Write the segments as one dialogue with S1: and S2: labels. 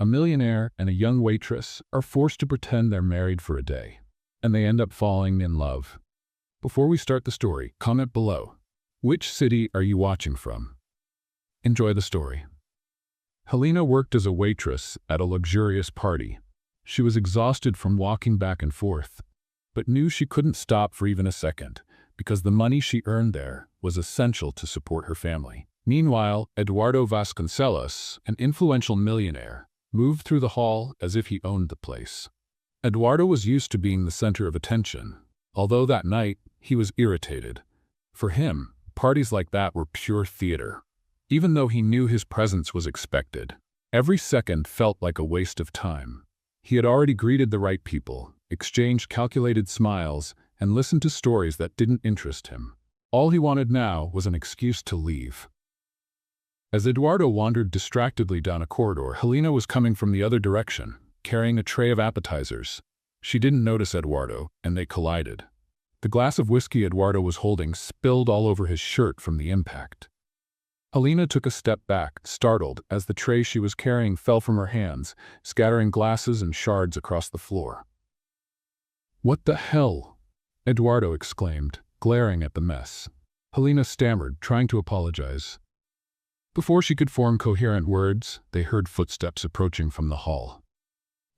S1: A millionaire and a young waitress are forced to pretend they're married for a day, and they end up falling in love. Before we start the story, comment below. Which city are you watching from? Enjoy the story. Helena worked as a waitress at a luxurious party. She was exhausted from walking back and forth, but knew she couldn't stop for even a second, because the money she earned there was essential to support her family. Meanwhile, Eduardo Vasconcelos, an influential millionaire, moved through the hall as if he owned the place. Eduardo was used to being the center of attention, although that night he was irritated. For him, parties like that were pure theater. Even though he knew his presence was expected, every second felt like a waste of time. He had already greeted the right people, exchanged calculated smiles, and listened to stories that didn't interest him. All he wanted now was an excuse to leave. As Eduardo wandered distractedly down a corridor, Helena was coming from the other direction, carrying a tray of appetizers. She didn't notice Eduardo, and they collided. The glass of whiskey Eduardo was holding spilled all over his shirt from the impact. Helena took a step back, startled, as the tray she was carrying fell from her hands, scattering glasses and shards across the floor. "What the hell?" Eduardo exclaimed, glaring at the mess. Helena stammered, trying to apologize. Before she could form coherent words, they heard footsteps approaching from the hall.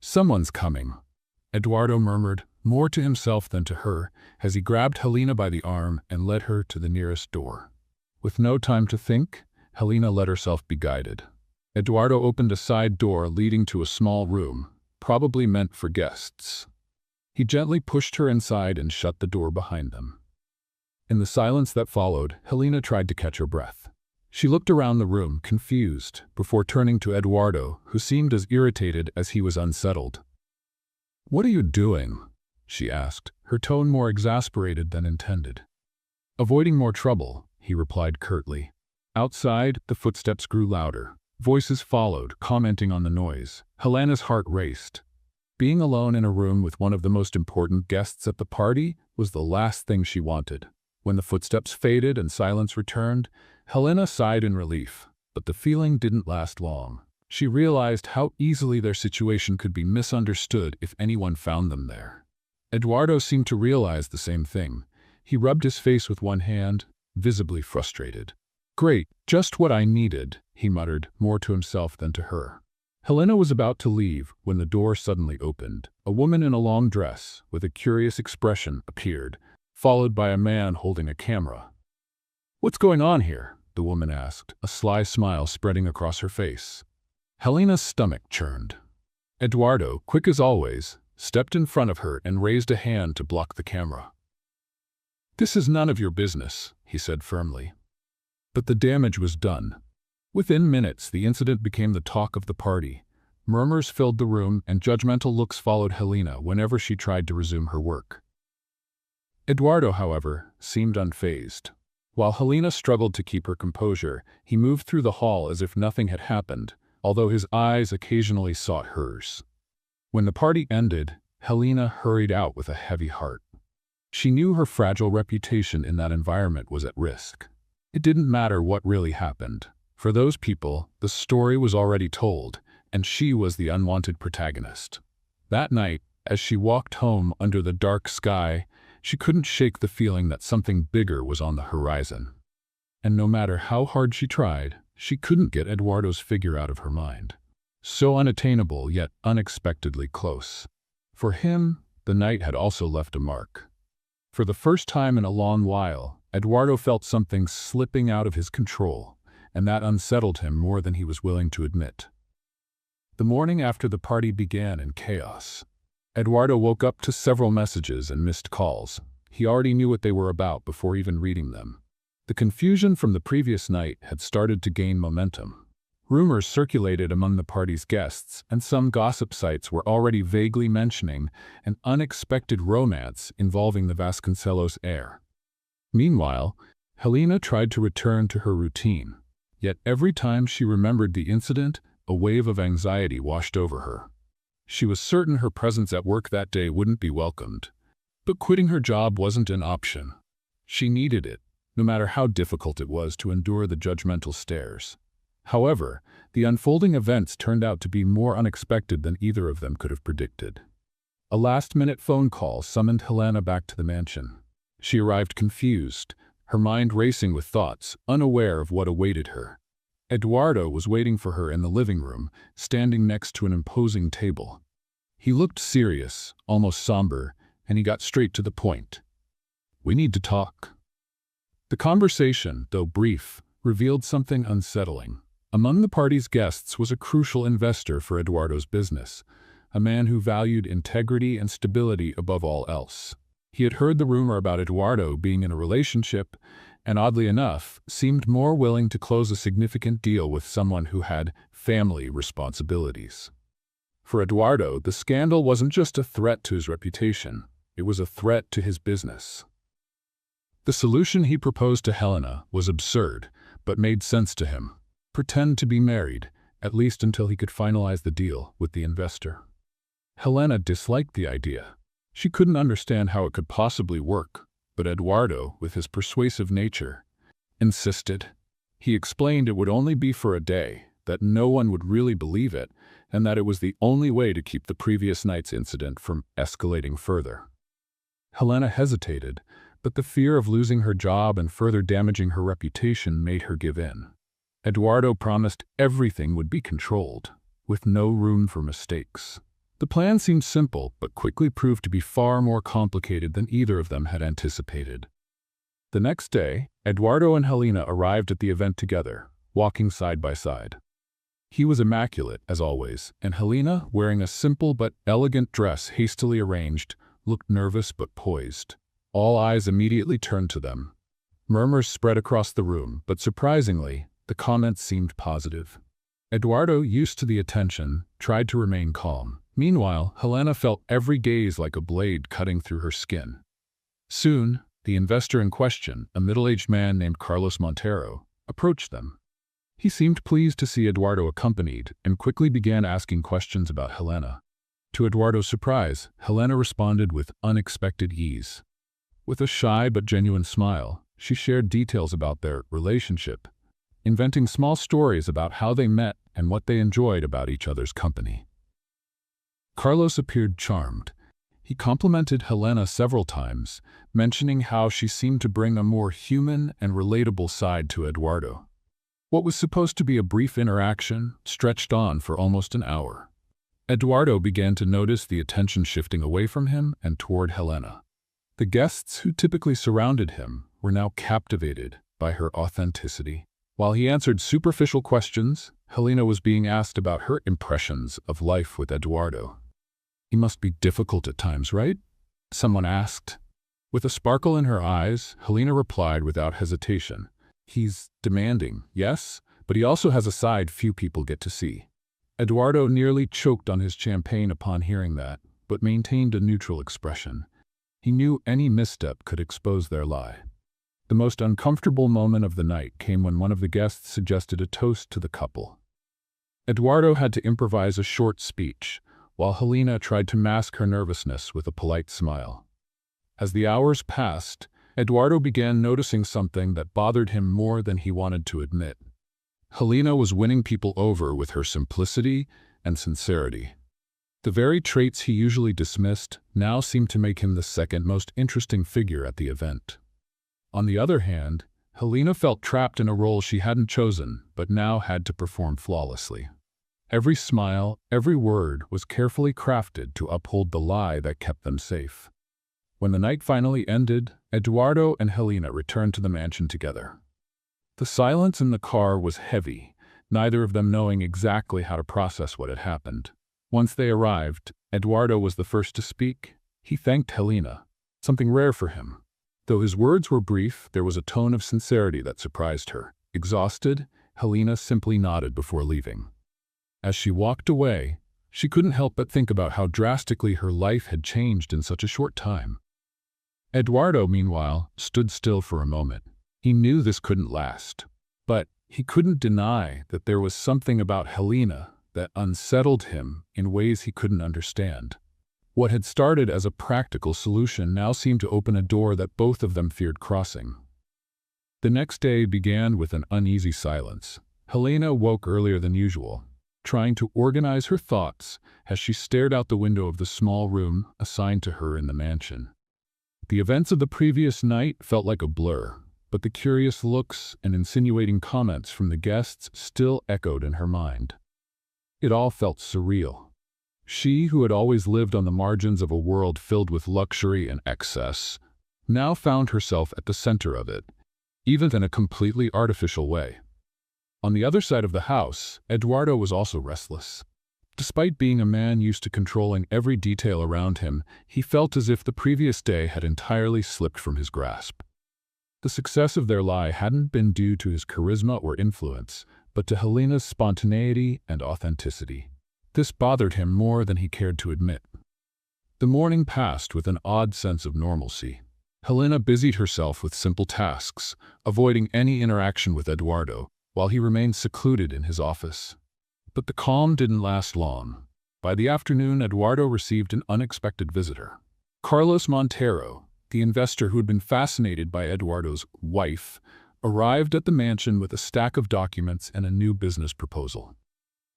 S1: "Someone's coming," Eduardo murmured, more to himself than to her, as he grabbed Helena by the arm and led her to the nearest door. With no time to think, Helena let herself be guided. Eduardo opened a side door leading to a small room, probably meant for guests. He gently pushed her inside and shut the door behind them. In the silence that followed, Helena tried to catch her breath. She looked around the room, confused, before turning to Eduardo, who seemed as irritated as he was unsettled. "What are you doing?" she asked, her tone more exasperated than intended. "Avoiding more trouble," he replied curtly. Outside, the footsteps grew louder. Voices followed, commenting on the noise. Helena's heart raced. Being alone in a room with one of the most important guests at the party was the last thing she wanted. When the footsteps faded and silence returned, Helena sighed in relief, but the feeling didn't last long. She realized how easily their situation could be misunderstood if anyone found them there. Eduardo seemed to realize the same thing. He rubbed his face with one hand, visibly frustrated. "Great, just what I needed," he muttered, more to himself than to her. Helena was about to leave when the door suddenly opened. A woman in a long dress, with a curious expression, appeared, followed by a man holding a camera. "What's going on here?" the woman asked, a sly smile spreading across her face. Helena's stomach churned. Eduardo, quick as always, stepped in front of her and raised a hand to block the camera. "This is none of your business," he said firmly. But the damage was done. Within minutes, the incident became the talk of the party. Murmurs filled the room, and judgmental looks followed Helena whenever she tried to resume her work. Eduardo, however, seemed unfazed. While Helena struggled to keep her composure, he moved through the hall as if nothing had happened, although his eyes occasionally sought hers. When the party ended, Helena hurried out with a heavy heart. She knew her fragile reputation in that environment was at risk. It didn't matter what really happened. For those people, the story was already told, and she was the unwanted protagonist. That night, as she walked home under the dark sky, she couldn't shake the feeling that something bigger was on the horizon. And no matter how hard she tried, she couldn't get Eduardo's figure out of her mind. So unattainable, yet unexpectedly close. For him, the night had also left a mark. For the first time in a long while, Eduardo felt something slipping out of his control, and that unsettled him more than he was willing to admit. The morning after the party began in chaos. Eduardo woke up to several messages and missed calls. He already knew what they were about before even reading them. The confusion from the previous night had started to gain momentum. Rumors circulated among the party's guests, and some gossip sites were already vaguely mentioning an unexpected romance involving the Vasconcelos heir. Meanwhile, Helena tried to return to her routine. Yet every time she remembered the incident, a wave of anxiety washed over her. She was certain her presence at work that day wouldn't be welcomed. But quitting her job wasn't an option. She needed it, no matter how difficult it was to endure the judgmental stares. However, the unfolding events turned out to be more unexpected than either of them could have predicted. A last-minute phone call summoned Helena back to the mansion. She arrived confused, her mind racing with thoughts, unaware of what awaited her. Eduardo was waiting for her in the living room, standing next to an imposing table. He looked serious, almost somber, and he got straight to the point. "We need to talk." The conversation, though brief, revealed something unsettling. Among the party's guests was a crucial investor for Eduardo's business, a man who valued integrity and stability above all else. He had heard the rumor about Eduardo being in a relationship, and oddly enough, seemed more willing to close a significant deal with someone who had family responsibilities. For Eduardo, the scandal wasn't just a threat to his reputation, it was a threat to his business. The solution he proposed to Helena was absurd, but made sense to him. Pretend to be married, at least until he could finalize the deal with the investor. Helena disliked the idea. She couldn't understand how it could possibly work, but Eduardo, with his persuasive nature, insisted. He explained it would only be for a day, that no one would really believe it, and that it was the only way to keep the previous night's incident from escalating further. Helena hesitated, but the fear of losing her job and further damaging her reputation made her give in. Eduardo promised everything would be controlled, with no room for mistakes. The plan seemed simple, but quickly proved to be far more complicated than either of them had anticipated. The next day, Eduardo and Helena arrived at the event together, walking side by side. He was immaculate, as always, and Helena, wearing a simple but elegant dress hastily arranged, looked nervous but poised. All eyes immediately turned to them. Murmurs spread across the room, but surprisingly, the comments seemed positive. Eduardo, used to the attention, tried to remain calm. Meanwhile, Helena felt every gaze like a blade cutting through her skin. Soon, the investor in question, a middle-aged man named Carlos Montero, approached them. He seemed pleased to see Eduardo accompanied and quickly began asking questions about Helena. To Eduardo's surprise, Helena responded with unexpected ease. With a shy but genuine smile, she shared details about their relationship, inventing small stories about how they met and what they enjoyed about each other's company. Carlos appeared charmed. He complimented Helena several times, mentioning how she seemed to bring a more human and relatable side to Eduardo. What was supposed to be a brief interaction stretched on for almost an hour. Eduardo began to notice the attention shifting away from him and toward Helena. The guests who typically surrounded him were now captivated by her authenticity. While he answered superficial questions, Helena was being asked about her impressions of life with Eduardo. "He must be difficult at times, right?" someone asked. With a sparkle in her eyes, Helena replied without hesitation. "He's demanding, yes, but he also has a side few people get to see." Eduardo nearly choked on his champagne upon hearing that, but maintained a neutral expression. He knew any misstep could expose their lie. The most uncomfortable moment of the night came when one of the guests suggested a toast to the couple. Eduardo had to improvise a short speech, while Helena tried to mask her nervousness with a polite smile. As the hours passed, Eduardo began noticing something that bothered him more than he wanted to admit. Helena was winning people over with her simplicity and sincerity. The very traits he usually dismissed now seemed to make him the second most interesting figure at the event. On the other hand, Helena felt trapped in a role she hadn't chosen, but now had to perform flawlessly. Every smile, every word was carefully crafted to uphold the lie that kept them safe. When the night finally ended, Eduardo and Helena returned to the mansion together. The silence in the car was heavy, neither of them knowing exactly how to process what had happened. Once they arrived, Eduardo was the first to speak. He thanked Helena, something rare for him. Though his words were brief, there was a tone of sincerity that surprised her. Exhausted, Helena simply nodded before leaving. As she walked away, she couldn't help but think about how drastically her life had changed in such a short time. Eduardo, meanwhile, stood still for a moment. He knew this couldn't last, but he couldn't deny that there was something about Helena that unsettled him in ways he couldn't understand. What had started as a practical solution now seemed to open a door that both of them feared crossing. The next day began with an uneasy silence. Helena woke earlier than usual, trying to organize her thoughts as she stared out the window of the small room assigned to her in the mansion. The events of the previous night felt like a blur, but the curious looks and insinuating comments from the guests still echoed in her mind. It all felt surreal. She, who had always lived on the margins of a world filled with luxury and excess, now found herself at the center of it, even in a completely artificial way. On the other side of the house, Eduardo was also restless. Despite being a man used to controlling every detail around him, he felt as if the previous day had entirely slipped from his grasp. The success of their lie hadn't been due to his charisma or influence, but to Helena's spontaneity and authenticity. This bothered him more than he cared to admit. The morning passed with an odd sense of normalcy. Helena busied herself with simple tasks, avoiding any interaction with Eduardo, while he remained secluded in his office. But the calm didn't last long. By the afternoon, Eduardo received an unexpected visitor. Carlos Montero, the investor who had been fascinated by Eduardo's wife, arrived at the mansion with a stack of documents and a new business proposal.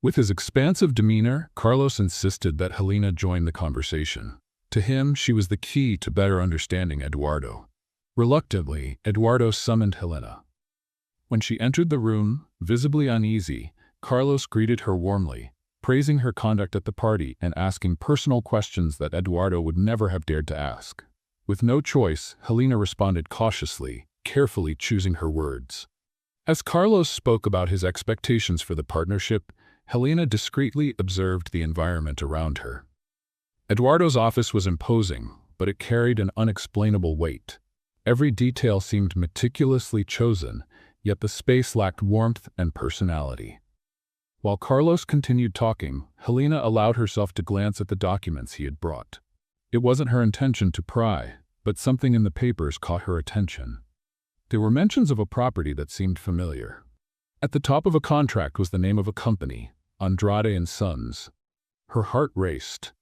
S1: With his expansive demeanor, Carlos insisted that Helena join the conversation. To him, she was the key to better understanding Eduardo. Reluctantly, Eduardo summoned Helena. When she entered the room, visibly uneasy, Carlos greeted her warmly, praising her conduct at the party and asking personal questions that Eduardo would never have dared to ask. With no choice, Helena responded cautiously, carefully choosing her words. As Carlos spoke about his expectations for the partnership, Helena discreetly observed the environment around her. Eduardo's office was imposing, but it carried an unexplainable weight. Every detail seemed meticulously chosen, yet the space lacked warmth and personality. While Carlos continued talking, Helena allowed herself to glance at the documents he had brought. It wasn't her intention to pry, but something in the papers caught her attention. There were mentions of a property that seemed familiar. At the top of a contract was the name of a company, Andrade and Sons. Her heart raced.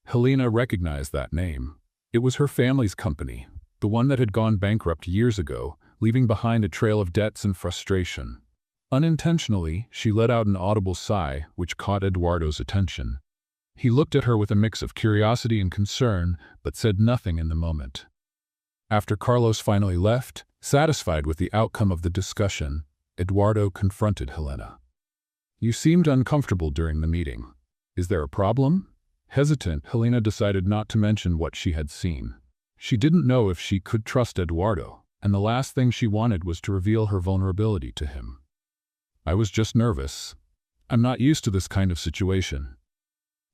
S1: Helena recognized that name. It was her family's company, the one that had gone bankrupt years ago, leaving behind a trail of debts and frustration. Unintentionally, she let out an audible sigh, which caught Eduardo's attention. He looked at her with a mix of curiosity and concern, but said nothing in the moment. After Carlos finally left, satisfied with the outcome of the discussion, Eduardo confronted Helena. "You seemed uncomfortable during the meeting. Is there a problem?" Hesitant, Helena decided not to mention what she had seen. She didn't know if she could trust Eduardo, and the last thing she wanted was to reveal her vulnerability to him. "I was just nervous. I'm not used to this kind of situation."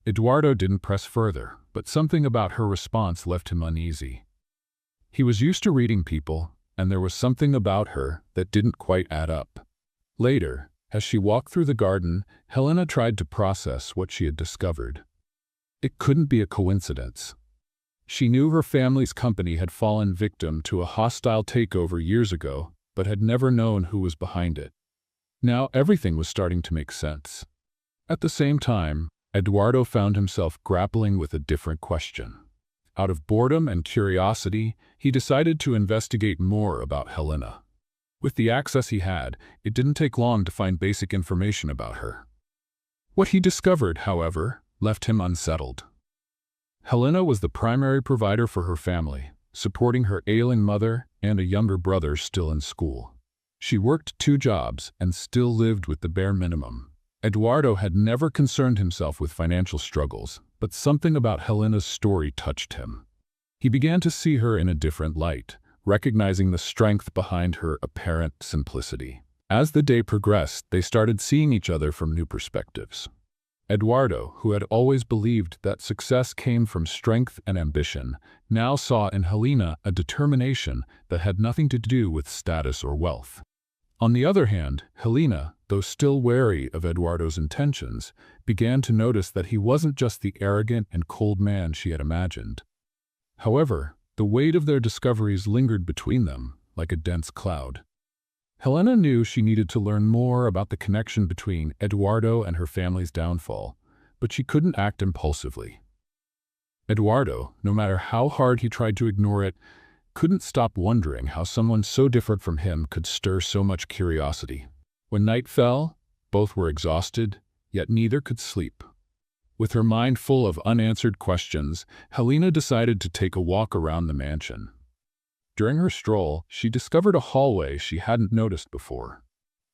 S1: Eduardo didn't press further, but something about her response left him uneasy. He was used to reading people, and there was something about her that didn't quite add up. Later, as she walked through the garden, Helena tried to process what she had discovered. It couldn't be a coincidence. She knew her family's company had fallen victim to a hostile takeover years ago, but had never known who was behind it. Now everything was starting to make sense. At the same time, Eduardo found himself grappling with a different question. Out of boredom and curiosity, he decided to investigate more about Helena. With the access he had, it didn't take long to find basic information about her. What he discovered, however, left him unsettled. Helena was the primary provider for her family, supporting her ailing mother and a younger brother still in school. She worked 2 jobs and still lived with the bare minimum. Eduardo had never concerned himself with financial struggles, but something about Helena's story touched him. He began to see her in a different light, recognizing the strength behind her apparent simplicity. As the day progressed, they started seeing each other from new perspectives. Eduardo, who had always believed that success came from strength and ambition, now saw in Helena a determination that had nothing to do with status or wealth. On the other hand, Helena, though still wary of Eduardo's intentions, began to notice that he wasn't just the arrogant and cold man she had imagined. However, the weight of their discoveries lingered between them, like a dense cloud. Helena knew she needed to learn more about the connection between Eduardo and her family's downfall, but she couldn't act impulsively. Eduardo, no matter how hard he tried to ignore it, couldn't stop wondering how someone so different from him could stir so much curiosity. When night fell, Both were exhausted, yet neither could sleep. With her mind full of unanswered questions, Helena decided to take a walk around the mansion. During her stroll, she discovered a hallway she hadn't noticed before.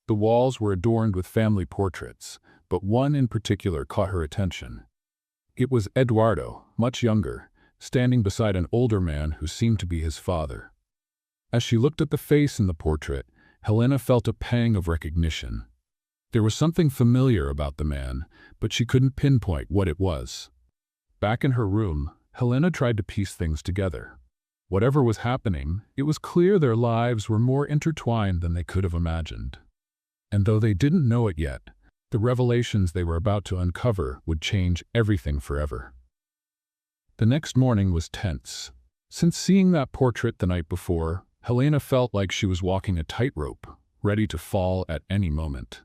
S1: The walls were adorned with family portraits, but one in particular caught her attention. It was Eduardo, much younger, standing beside an older man who seemed to be his father. As she looked at the face in the portrait, Helena felt a pang of recognition. There was something familiar about the man, but she couldn't pinpoint what it was. Back in her room, Helena tried to piece things together. Whatever was happening, it was clear their lives were more intertwined than they could have imagined. And though they didn't know it yet, the revelations they were about to uncover would change everything forever. The next morning was tense. Since seeing that portrait the night before, Helena felt like she was walking a tightrope, ready to fall at any moment.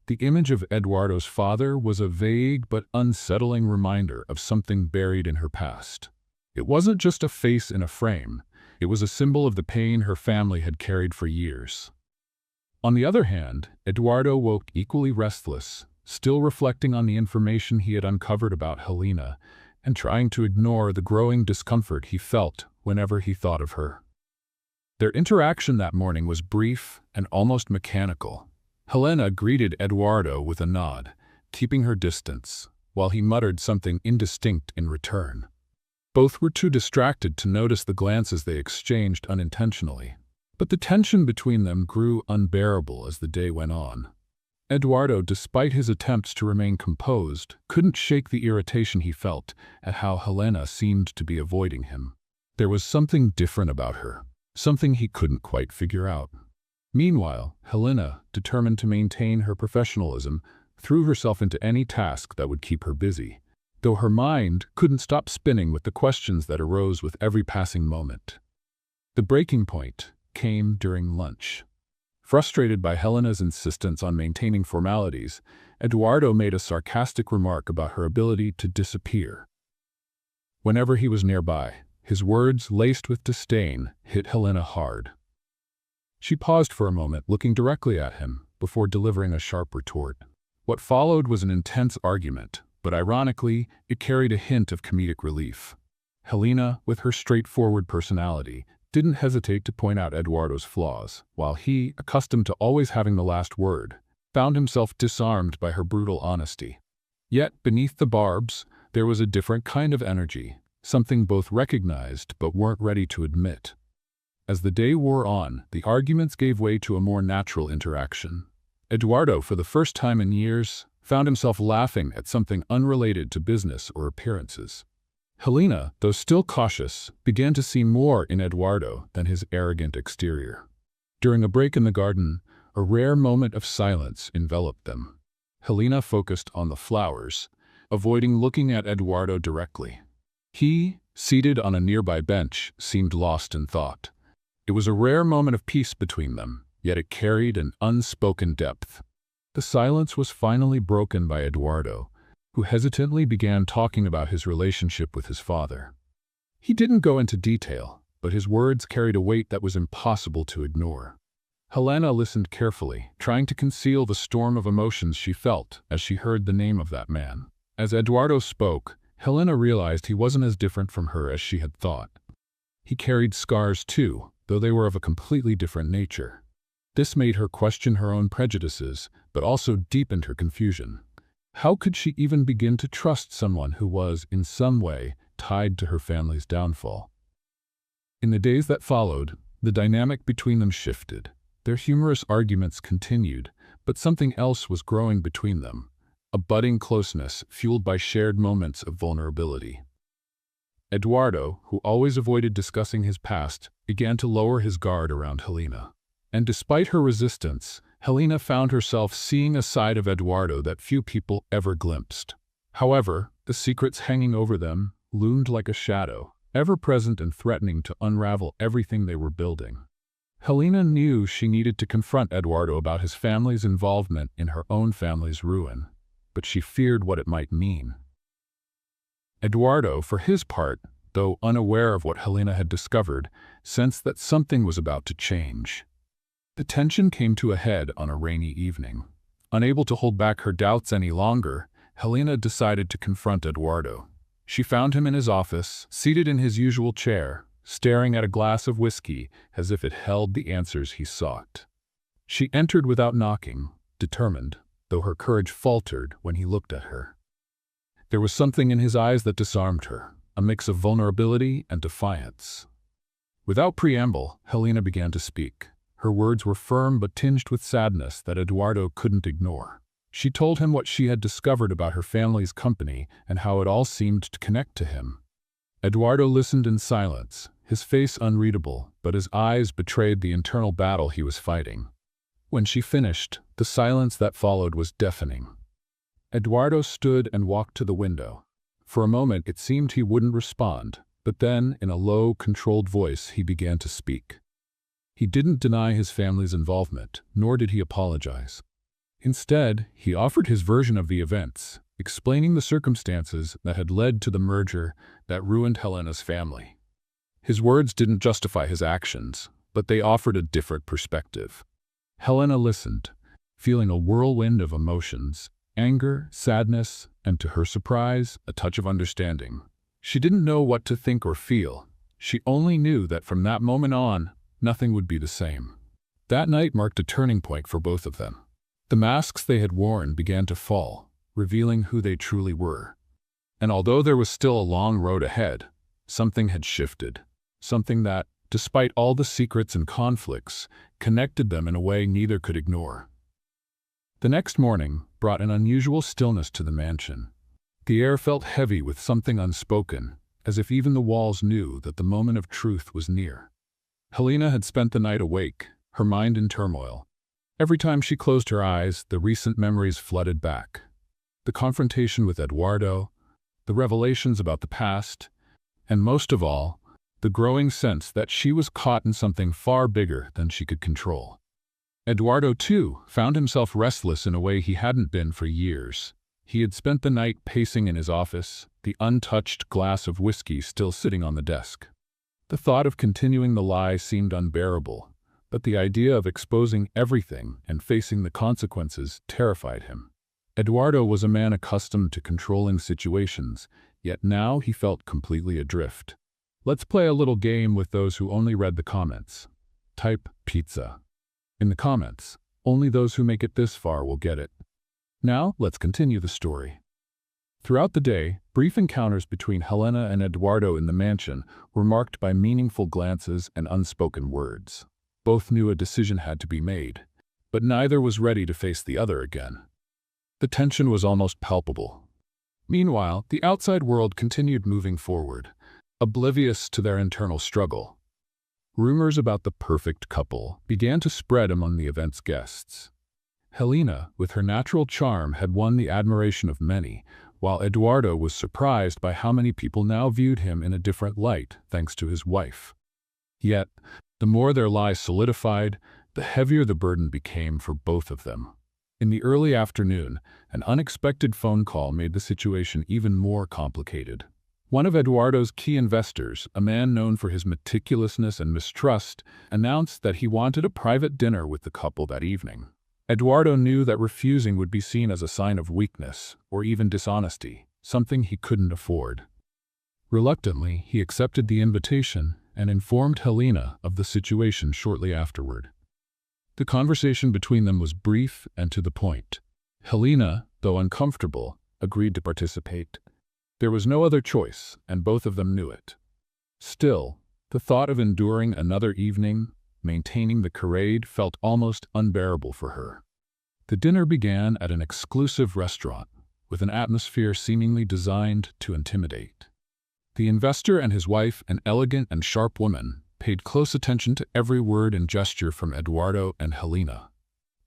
S1: The image of Eduardo's father was a vague but unsettling reminder of something buried in her past. It wasn't just a face in a frame, it was a symbol of the pain her family had carried for years. On the other hand, Eduardo woke equally restless, still reflecting on the information he had uncovered about Helena and trying to ignore the growing discomfort he felt whenever he thought of her. Their interaction that morning was brief and almost mechanical. Helena greeted Eduardo with a nod, keeping her distance, while he muttered something indistinct in return. Both were too distracted to notice the glances they exchanged unintentionally. But the tension between them grew unbearable as the day went on. Eduardo, despite his attempts to remain composed, couldn't shake the irritation he felt at how Helena seemed to be avoiding him. There was something different about her, something he couldn't quite figure out. Meanwhile, Helena, determined to maintain her professionalism, threw herself into any task that would keep her busy, though her mind couldn't stop spinning with the questions that arose with every passing moment. The breaking point came during lunch. Frustrated by Helena's insistence on maintaining formalities, Eduardo made a sarcastic remark about her ability to disappear. Whenever he was nearby, his words, laced with disdain, hit Helena hard. She paused for a moment, looking directly at him, before delivering a sharp retort. What followed was an intense argument, but ironically, it carried a hint of comedic relief. Helena, with her straightforward personality, didn't hesitate to point out Eduardo's flaws, while he, accustomed to always having the last word, found himself disarmed by her brutal honesty. Yet, beneath the barbs, there was a different kind of energy, something both recognized but weren't ready to admit. As the day wore on, the arguments gave way to a more natural interaction. Eduardo, for the first time in years, found himself laughing at something unrelated to business or appearances. Helena, though still cautious, began to see more in Eduardo than his arrogant exterior. During a break in the garden, a rare moment of silence enveloped them. Helena focused on the flowers, avoiding looking at Eduardo directly. He, seated on a nearby bench, seemed lost in thought. It was a rare moment of peace between them, yet it carried an unspoken depth. The silence was finally broken by Eduardo, who hesitantly began talking about his relationship with his father. He didn't go into detail, but his words carried a weight that was impossible to ignore. Helena listened carefully, trying to conceal the storm of emotions she felt as she heard the name of that man. As Eduardo spoke, Helena realized he wasn't as different from her as she had thought. He carried scars too, though they were of a completely different nature. This made her question her own prejudices, but also deepened her confusion. How could she even begin to trust someone who was, in some way, tied to her family's downfall? In the days that followed, the dynamic between them shifted. Their humorous arguments continued, but something else was growing between them, a budding closeness fueled by shared moments of vulnerability. Eduardo, who always avoided discussing his past, began to lower his guard around Helena. And despite her resistance, Helena found herself seeing a side of Eduardo that few people ever glimpsed. However, the secrets hanging over them loomed like a shadow, ever present and threatening to unravel everything they were building. Helena knew she needed to confront Eduardo about his family's involvement in her own family's ruin, but she feared what it might mean. Eduardo, for his part, though unaware of what Helena had discovered, sensed that something was about to change. The tension came to a head on a rainy evening. Unable to hold back her doubts any longer, Helena decided to confront Eduardo. She found him in his office, seated in his usual chair, staring at a glass of whiskey as if it held the answers he sought. She entered without knocking, determined, though her courage faltered when he looked at her. There was something in his eyes that disarmed her, a mix of vulnerability and defiance. Without preamble, Helena began to speak. Her words were firm but tinged with sadness that Eduardo couldn't ignore. She told him what she had discovered about her family's company and how it all seemed to connect to him. Eduardo listened in silence, his face unreadable, but his eyes betrayed the internal battle he was fighting. When she finished, the silence that followed was deafening. Eduardo stood and walked to the window. For a moment it seemed he wouldn't respond, but then, in a low, controlled voice, he began to speak. He didn't deny his family's involvement, nor did he apologize. Instead, he offered his version of the events, explaining the circumstances that had led to the merger that ruined Helena's family. His words didn't justify his actions, but they offered a different perspective. Helena listened, feeling a whirlwind of emotions, anger, sadness, and to her surprise, a touch of understanding. She didn't know what to think or feel. She only knew that from that moment on, nothing would be the same. That night marked a turning point for both of them. The masks they had worn began to fall, revealing who they truly were. And although there was still a long road ahead, something had shifted. Something that, despite all the secrets and conflicts, connected them in a way neither could ignore. The next morning brought an unusual stillness to the mansion. The air felt heavy with something unspoken, as if even the walls knew that the moment of truth was near. Helena had spent the night awake, her mind in turmoil. Every time she closed her eyes, the recent memories flooded back. The confrontation with Eduardo, the revelations about the past, and most of all, the growing sense that she was caught in something far bigger than she could control. Eduardo, too, found himself restless in a way he hadn't been for years. He had spent the night pacing in his office, the untouched glass of whiskey still sitting on the desk. The thought of continuing the lie seemed unbearable, but the idea of exposing everything and facing the consequences terrified him. Eduardo was a man accustomed to controlling situations, yet now he felt completely adrift. Let's play a little game with those who only read the comments. Type pizza in the comments. Only those who make it this far will get it. Now, let's continue the story. Throughout the day, brief encounters between Helena and Eduardo in the mansion were marked by meaningful glances and unspoken words. Both knew a decision had to be made, but neither was ready to face the other again. The tension was almost palpable. Meanwhile, the outside world continued moving forward, oblivious to their internal struggle. Rumors about the perfect couple began to spread among the event's guests. Helena, with her natural charm, had won the admiration of many, while Eduardo was surprised by how many people now viewed him in a different light thanks to his wife. Yet, the more their lie solidified, the heavier the burden became for both of them. In the early afternoon, an unexpected phone call made the situation even more complicated. One of Eduardo's key investors, a man known for his meticulousness and mistrust, announced that he wanted a private dinner with the couple that evening. Eduardo knew that refusing would be seen as a sign of weakness or even dishonesty, something he couldn't afford. Reluctantly, he accepted the invitation and informed Helena of the situation shortly afterward. The conversation between them was brief and to the point. Helena, though uncomfortable, agreed to participate. There was no other choice, and both of them knew it. Still, the thought of enduring another evening, maintaining the charade, felt almost unbearable for her. The dinner began at an exclusive restaurant, with an atmosphere seemingly designed to intimidate. The investor and his wife, an elegant and sharp woman, paid close attention to every word and gesture from Eduardo and Helena.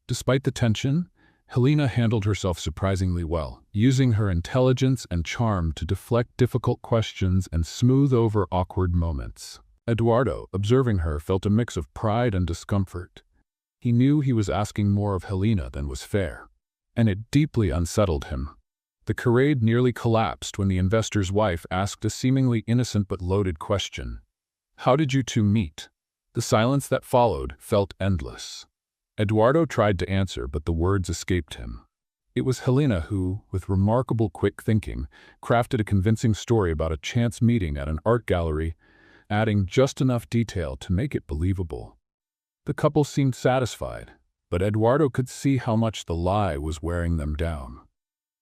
S1: Despite the tension, Helena handled herself surprisingly well, using her intelligence and charm to deflect difficult questions and smooth over awkward moments. Eduardo, observing her, felt a mix of pride and discomfort. He knew he was asking more of Helena than was fair, and it deeply unsettled him. The charade nearly collapsed when the investor's wife asked a seemingly innocent but loaded question. "How did you two meet?" The silence that followed felt endless. Eduardo tried to answer, but the words escaped him. It was Helena who, with remarkable quick thinking, crafted a convincing story about a chance meeting at an art gallery, adding just enough detail to make it believable. The couple seemed satisfied, but Eduardo could see how much the lie was wearing them down.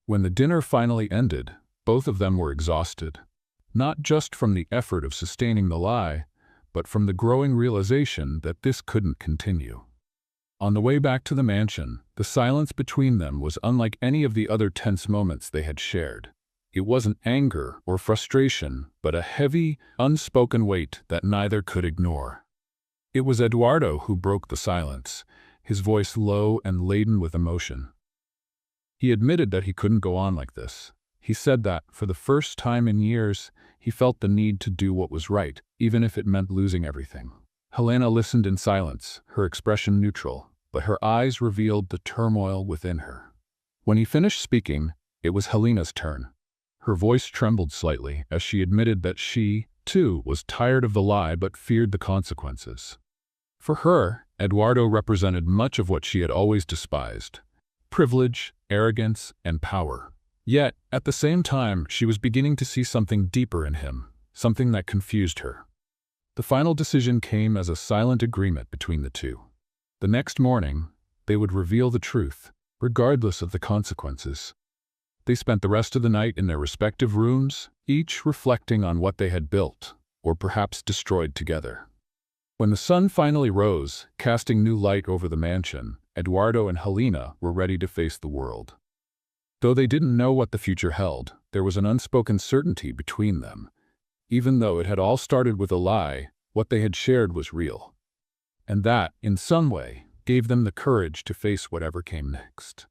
S1: When the dinner finally ended, both of them were exhausted, not just from the effort of sustaining the lie, but from the growing realization that this couldn't continue. On the way back to the mansion, the silence between them was unlike any of the other tense moments they had shared. It wasn't anger or frustration, but a heavy, unspoken weight that neither could ignore. It was Eduardo who broke the silence, his voice low and laden with emotion. He admitted that he couldn't go on like this. He said that, for the first time in years, he felt the need to do what was right, even if it meant losing everything. Helena listened in silence, her expression neutral, but her eyes revealed the turmoil within her. When he finished speaking, it was Helena's turn. Her voice trembled slightly as she admitted that she, too, was tired of the lie but feared the consequences. For her, Eduardo represented much of what she had always despised: privilege, arrogance, and power. Yet, at the same time, she was beginning to see something deeper in him, something that confused her. The final decision came as a silent agreement between the two. The next morning, they would reveal the truth, regardless of the consequences. They spent the rest of the night in their respective rooms, each reflecting on what they had built, or perhaps destroyed together. When the sun finally rose, casting new light over the mansion, Eduardo and Helena were ready to face the world. Though they didn't know what the future held, there was an unspoken certainty between them. Even though it had all started with a lie, what they had shared was real. And that, in some way, gave them the courage to face whatever came next.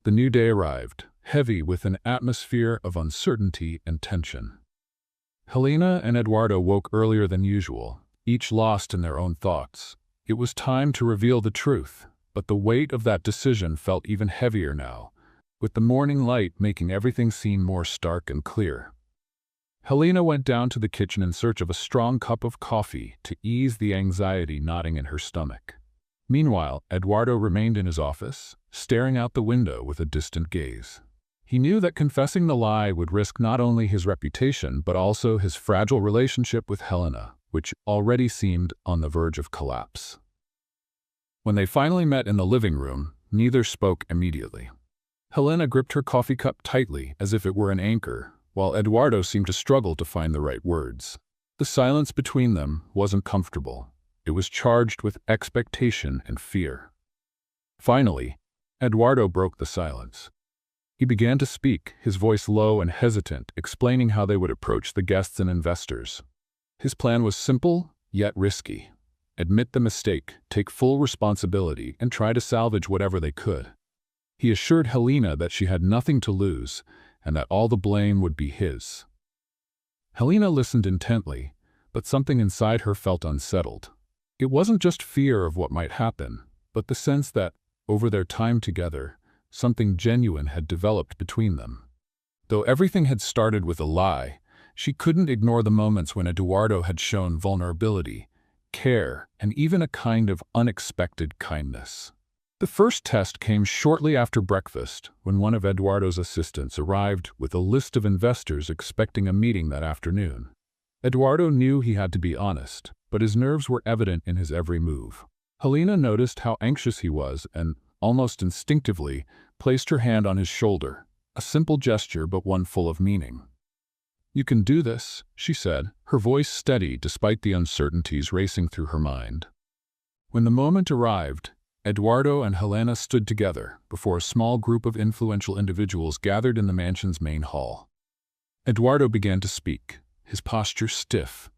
S1: The new day arrived, heavy with an atmosphere of uncertainty and tension. Helena and Eduardo woke earlier than usual, each lost in their own thoughts. It was time to reveal the truth, but the weight of that decision felt even heavier now, with the morning light making everything seem more stark and clear. Helena went down to the kitchen in search of a strong cup of coffee to ease the anxiety knotting in her stomach. Meanwhile, Eduardo remained in his office, staring out the window with a distant gaze. He knew that confessing the lie would risk not only his reputation but also his fragile relationship with Helena, which already seemed on the verge of collapse. When they finally met in the living room, neither spoke immediately. Helena gripped her coffee cup tightly as if it were an anchor, while Eduardo seemed to struggle to find the right words. The silence between them wasn't comfortable. It was charged with expectation and fear. Finally, Eduardo broke the silence. He began to speak, his voice low and hesitant, explaining how they would approach the guests and investors. His plan was simple, yet risky. Admit the mistake, take full responsibility, and try to salvage whatever they could. He assured Helena that she had nothing to lose, and that all the blame would be his. Helena listened intently, but something inside her felt unsettled. It wasn't just fear of what might happen, but the sense that, over their time together, something genuine had developed between them. Though everything had started with a lie, she couldn't ignore the moments when Eduardo had shown vulnerability, care, and even a kind of unexpected kindness. The first test came shortly after breakfast, when one of Eduardo's assistants arrived with a list of investors expecting a meeting that afternoon. Eduardo knew he had to be honest, but his nerves were evident in his every move. Helena noticed how anxious he was and, almost instinctively, placed her hand on his shoulder, a simple gesture but one full of meaning. "You can do this," she said, her voice steady despite the uncertainties racing through her mind. When the moment arrived, Eduardo and Helena stood together before a small group of influential individuals gathered in the mansion's main hall. Eduardo began to speak, his posture stiff,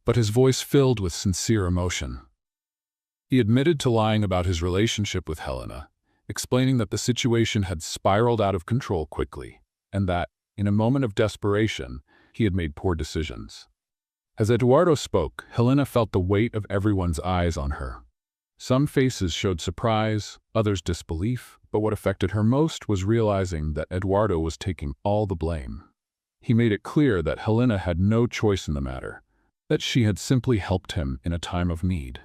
S1: but his voice filled with sincere emotion. He admitted to lying about his relationship with Helena, explaining that the situation had spiraled out of control quickly, and that, in a moment of desperation, he had made poor decisions. As Eduardo spoke, Helena felt the weight of everyone's eyes on her. Some faces showed surprise, others disbelief, but what affected her most was realizing that Eduardo was taking all the blame. He made it clear that Helena had no choice in the matter, that she had simply helped him in a time of need.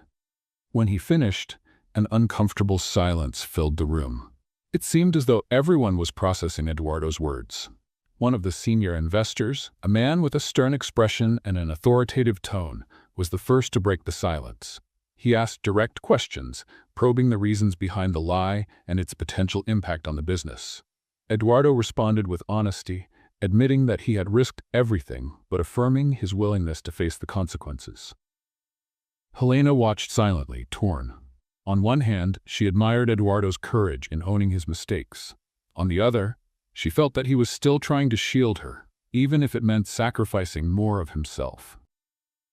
S1: When he finished, An uncomfortable silence filled the room. It seemed as though everyone was processing Eduardo's words. One of the senior investors, a man with a stern expression and an authoritative tone, was the first to break the silence. He asked direct questions, probing the reasons behind the lie and its potential impact on the business. Eduardo responded with honesty, admitting that he had risked everything but affirming his willingness to face the consequences. Helena watched silently, torn. On one hand, she admired Eduardo's courage in owning his mistakes. On the other, she felt that he was still trying to shield her, even if it meant sacrificing more of himself.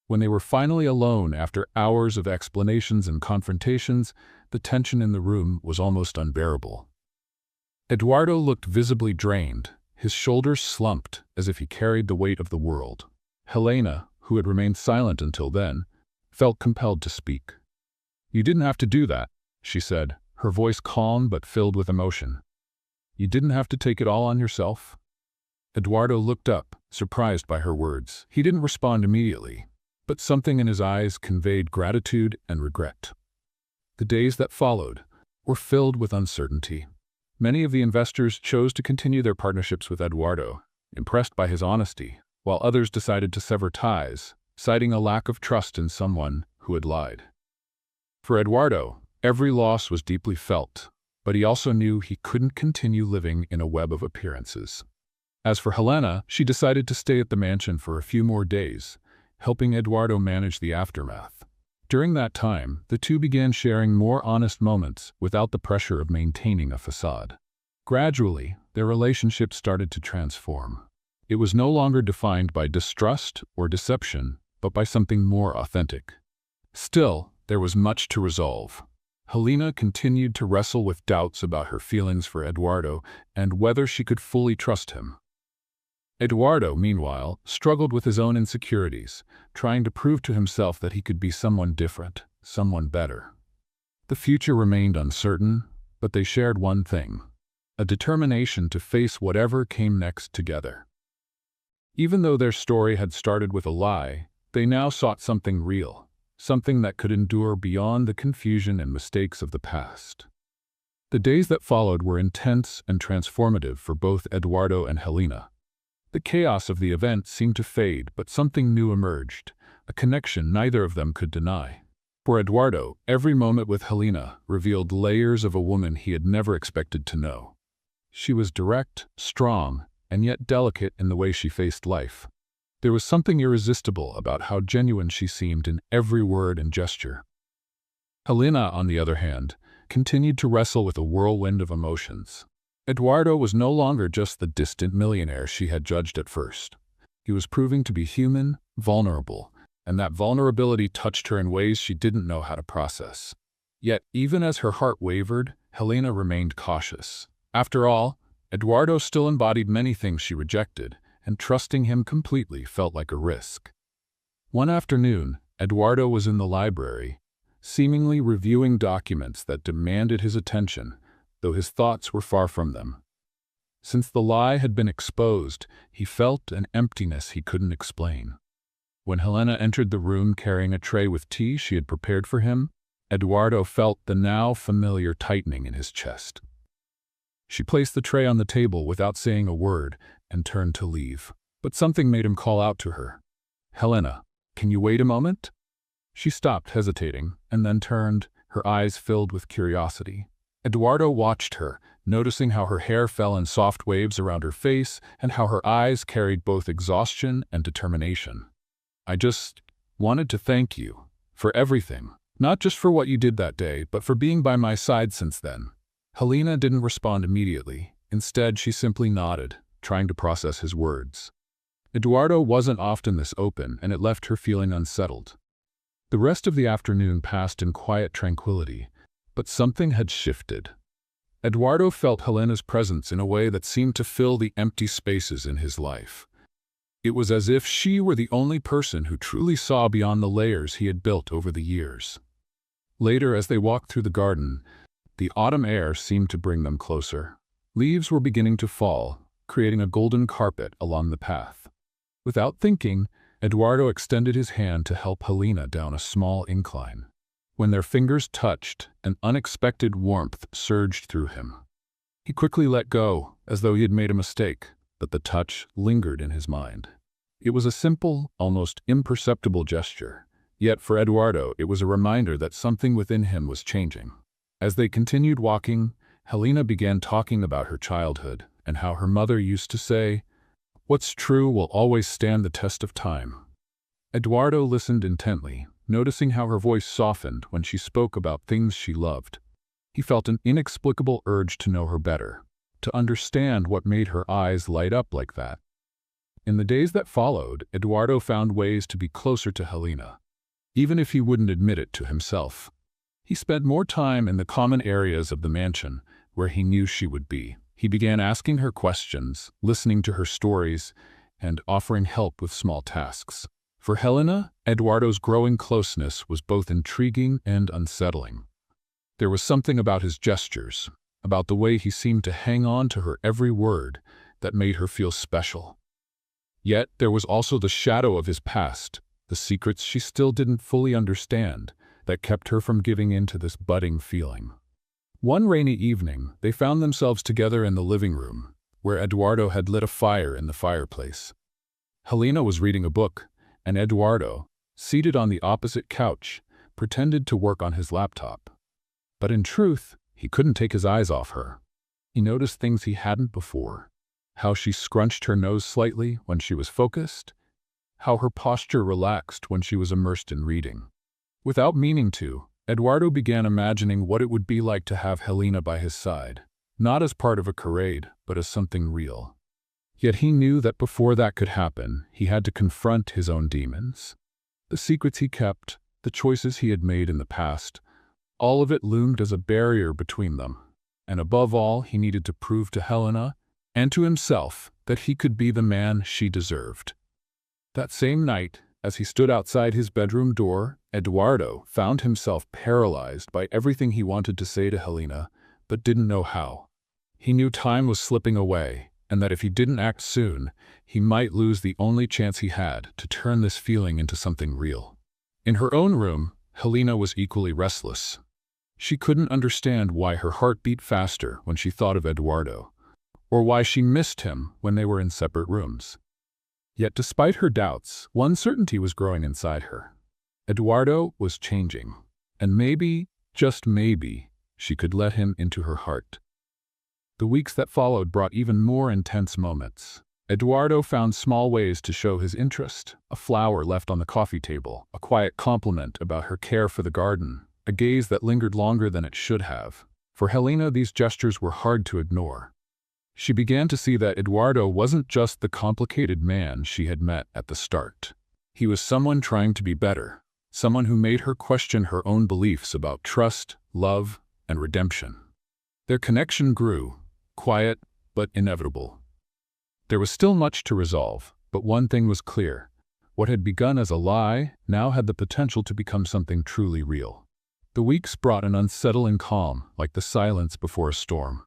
S1: When they were finally alone after hours of explanations and confrontations, the tension in the room was almost unbearable. Eduardo looked visibly drained, his shoulders slumped as if he carried the weight of the world. Helena, who had remained silent until then, felt compelled to speak. "You didn't have to do that," she said, her voice calm but filled with emotion. "You didn't have to take it all on yourself." Eduardo looked up, surprised by her words. He didn't respond immediately, but something in his eyes conveyed gratitude and regret. The days that followed were filled with uncertainty. Many of the investors chose to continue their partnerships with Eduardo, impressed by his honesty, while others decided to sever ties, citing a lack of trust in someone who had lied. For Eduardo, every loss was deeply felt, but he also knew he couldn't continue living in a web of appearances. As for Helena, she decided to stay at the mansion for a few more days, helping Eduardo manage the aftermath. During that time, the two began sharing more honest moments without the pressure of maintaining a facade. Gradually, their relationship started to transform. It was no longer defined by distrust or deception, but by something more authentic. Still, there was much to resolve. Helena continued to wrestle with doubts about her feelings for Eduardo and whether she could fully trust him. Eduardo, meanwhile, struggled with his own insecurities, trying to prove to himself that he could be someone different, someone better. The future remained uncertain, but they shared one thing: a determination to face whatever came next together. Even though their story had started with a lie, they now sought something real, something that could endure beyond the confusion and mistakes of the past. The days that followed were intense and transformative for both Eduardo and Helena. The chaos of the event seemed to fade, but something new emerged, a connection neither of them could deny. For Eduardo, every moment with Helena revealed layers of a woman he had never expected to know. She was direct, strong, and yet delicate in the way she faced life. There was something irresistible about how genuine she seemed in every word and gesture. Helena, on the other hand, continued to wrestle with a whirlwind of emotions. Eduardo was no longer just the distant millionaire she had judged at first. He was proving to be human, vulnerable, and that vulnerability touched her in ways she didn't know how to process. Yet, even as her heart wavered, Helena remained cautious. After all, Eduardo still embodied many things she rejected, and trusting him completely felt like a risk. One afternoon, Eduardo was in the library, seemingly reviewing documents that demanded his attention, though his thoughts were far from them. Since the lie had been exposed, he felt an emptiness he couldn't explain. When Helena entered the room carrying a tray with tea she had prepared for him, Eduardo felt the now familiar tightening in his chest. She placed the tray on the table without saying a word and turned to leave. But something made him call out to her. "Helena, can you wait a moment?" She stopped, hesitating, and then turned, her eyes filled with curiosity. Eduardo watched her, noticing how her hair fell in soft waves around her face and how her eyes carried both exhaustion and determination. "I just wanted to thank you for everything, not just for what you did that day, but for being by my side since then." Helena didn't respond immediately. Instead, she simply nodded, trying to process his words. Eduardo wasn't often this open, and it left her feeling unsettled. The rest of the afternoon passed in quiet tranquility, but something had shifted. Eduardo felt Helena's presence in a way that seemed to fill the empty spaces in his life. It was as if she were the only person who truly saw beyond the layers he had built over the years. Later, as they walked through the garden, the autumn air seemed to bring them closer. Leaves were beginning to fall, creating a golden carpet along the path. Without thinking, Eduardo extended his hand to help Helena down a small incline. When their fingers touched, an unexpected warmth surged through him. He quickly let go, as though he had made a mistake, but the touch lingered in his mind. It was a simple, almost imperceptible gesture, yet for Eduardo it was a reminder that something within him was changing. As they continued walking, Helena began talking about her childhood and how her mother used to say, "What's true will always stand the test of time." Eduardo listened intently, noticing how her voice softened when she spoke about things she loved. He felt an inexplicable urge to know her better, to understand what made her eyes light up like that. In the days that followed, Eduardo found ways to be closer to Helena, even if he wouldn't admit it to himself. He spent more time in the common areas of the mansion, where he knew she would be. He began asking her questions, listening to her stories, and offering help with small tasks. For Helena, Eduardo's growing closeness was both intriguing and unsettling. There was something about his gestures, about the way he seemed to hang on to her every word, that made her feel special. Yet there was also the shadow of his past, the secrets she still didn't fully understand, that kept her from giving in to this budding feeling. One rainy evening, they found themselves together in the living room, where Eduardo had lit a fire in the fireplace. Helena was reading a book, and Eduardo, seated on the opposite couch, pretended to work on his laptop. But in truth, he couldn't take his eyes off her. He noticed things he hadn't before. How she scrunched her nose slightly when she was focused. How her posture relaxed when she was immersed in reading. Without meaning to, Eduardo began imagining what it would be like to have Helena by his side, not as part of a charade, but as something real. Yet he knew that before that could happen, he had to confront his own demons. The secrets he kept, the choices he had made in the past, all of it loomed as a barrier between them. And above all, he needed to prove to Helena and to himself that he could be the man she deserved. That same night, as he stood outside his bedroom door, Eduardo found himself paralyzed by everything he wanted to say to Helena, but didn't know how. He knew time was slipping away, and that if he didn't act soon, he might lose the only chance he had to turn this feeling into something real. In her own room, Helena was equally restless. She couldn't understand why her heart beat faster when she thought of Eduardo, or why she missed him when they were in separate rooms. Yet despite her doubts, one certainty was growing inside her. Eduardo was changing, and maybe, just maybe, she could let him into her heart. The weeks that followed brought even more intense moments. Eduardo found small ways to show his interest: a flower left on the coffee table, a quiet compliment about her care for the garden, a gaze that lingered longer than it should have. For Helena, these gestures were hard to ignore. She began to see that Eduardo wasn't just the complicated man she had met at the start. He was someone trying to be better, someone who made her question her own beliefs about trust, love, and redemption. Their connection grew, quiet but inevitable. There was still much to resolve, but one thing was clear. What had begun as a lie now had the potential to become something truly real. The weeks brought an unsettling calm, like the silence before a storm.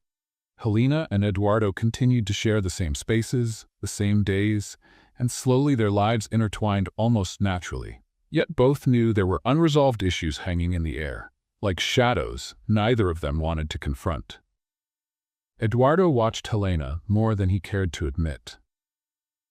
S1: Helena and Eduardo continued to share the same spaces, the same days, and slowly their lives intertwined almost naturally. Yet both knew there were unresolved issues hanging in the air. Like shadows, neither of them wanted to confront. Eduardo watched Helena more than he cared to admit.